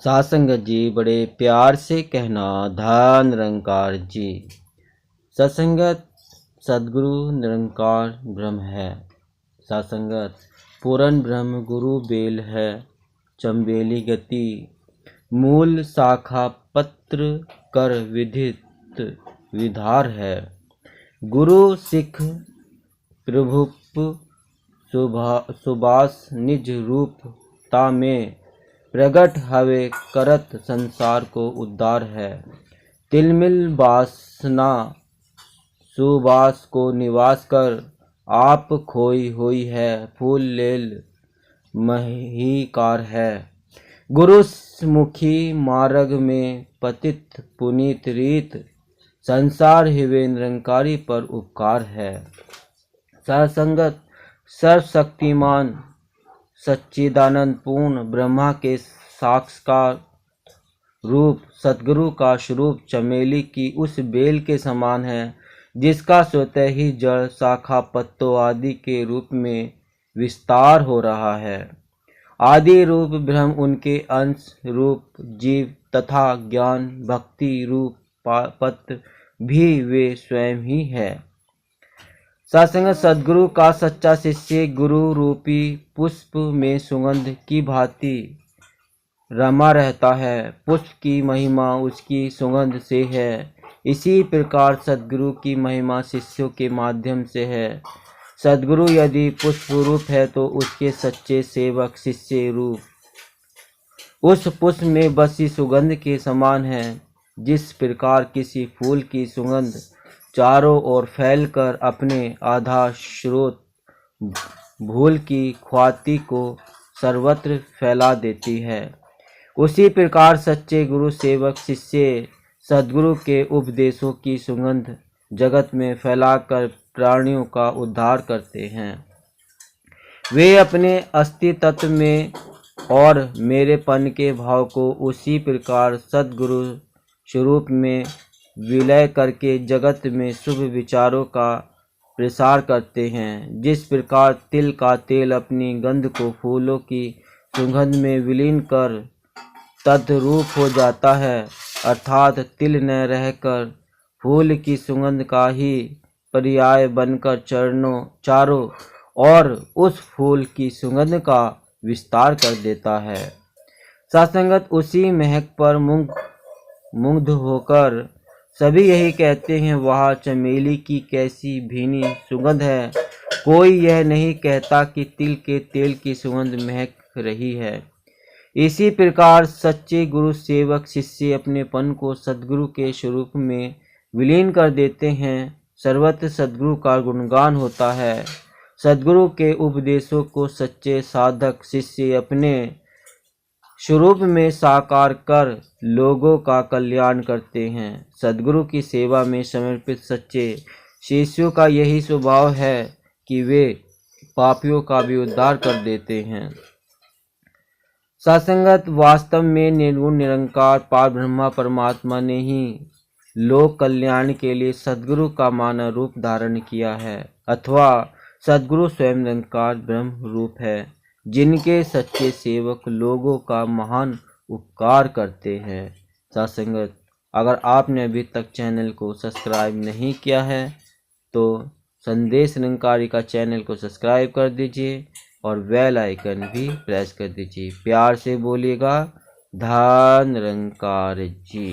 सासंगत जी बड़े प्यार से कहना धन निरंकार जी। सत्संगत सदगुरु निरंकार ब्रह्म है। सासंगत पूर्ण ब्रह्म गुरु बेल है। चंबेली गति मूल शाखा पत्र कर विधित विधार है। गुरु सिख प्रभुप सुबास निज रूप ता में प्रगट हवे करत संसार को उद्धार है। तिलमिल वासना सुबास को निवास कर आप खोई हुई है। फूल लेल महीकार है। गुरु मुखी मार्ग में पतित पुनीत रीत संसार हिवे निरंकारी पर उपकार है। सत्संगत सर्वशक्तिमान सच्चिदानंद पूर्ण ब्रह्मा के साक्षात्कार रूप सद्गुरु का स्वरूप चमेली की उस बेल के समान है जिसका स्वतः ही जड़ शाखा पत्तों आदि के रूप में विस्तार हो रहा है। आदि रूप ब्रह्म उनके अंश रूप जीव तथा ज्ञान भक्ति रूप पत्र भी वे स्वयं ही है। सत्संगत सद्गुरु का सच्चा शिष्य गुरु रूपी पुष्प में सुगंध की भांति रमा रहता है। पुष्प की महिमा उसकी सुगंध से है। इसी प्रकार सद्गुरु की महिमा शिष्यों के माध्यम से है। सद्गुरु यदि पुष्प रूप है तो उसके सच्चे सेवक शिष्य रूप उस पुष्प में बसी सुगंध के समान है। जिस प्रकार किसी फूल की सुगंध चारों ओर फैलकर अपने आधा स्रोत भूल की ख्याति को सर्वत्र फैला देती है, उसी प्रकार सच्चे गुरु सेवक शिष्य सद्गुरु के उपदेशों की सुगंध जगत में फैलाकर प्राणियों का उद्धार करते हैं। वे अपने अस्तित्व में और मेरेपन के भाव को उसी प्रकार सद्गुरु स्वरूप में विलय करके जगत में शुभ विचारों का प्रसार करते हैं। जिस प्रकार तिल का तेल अपनी गंध को फूलों की सुगंध में विलीन कर तद्रूप हो जाता है, अर्थात तिल न रहकर फूल की सुगंध का ही पर्याय बनकर चारों और उस फूल की सुगंध का विस्तार कर देता है। सत्संगत उसी महक पर मुग्ध होकर सभी यही कहते हैं, वाह चमेली की कैसी भीनी सुगंध है। कोई यह नहीं कहता कि तिल के तेल की सुगंध महक रही है। इसी प्रकार सच्चे गुरु सेवक शिष्य अपनेपन को सद्गुरु के स्वरूप में विलीन कर देते हैं। सर्वत्र सद्गुरु का गुणगान होता है। सद्गुरु के उपदेशों को सच्चे साधक शिष्य अपने स्वरूप में साकार कर लोगों का कल्याण करते हैं। सद्गुरु की सेवा में समर्पित सच्चे शिष्यों का यही स्वभाव है कि वे पापियों का भी उद्धार कर देते हैं। सत्संगत वास्तव में निर्गुण निरंकार पार ब्रह्मा परमात्मा ने ही लोक कल्याण के लिए सद्गुरु का मानव रूप धारण किया है, अथवा सद्गुरु स्वयं निरंकार ब्रह्म रूप है, जिनके सच्चे सेवक लोगों का महान उपकार करते हैं। सत्संगत अगर आपने अभी तक चैनल को सब्सक्राइब नहीं किया है तो संदेश निरंकारी का चैनल को सब्सक्राइब कर दीजिए और बेल आइकन भी प्रेस कर दीजिए। प्यार से बोलिएगा धन निरंकार जी।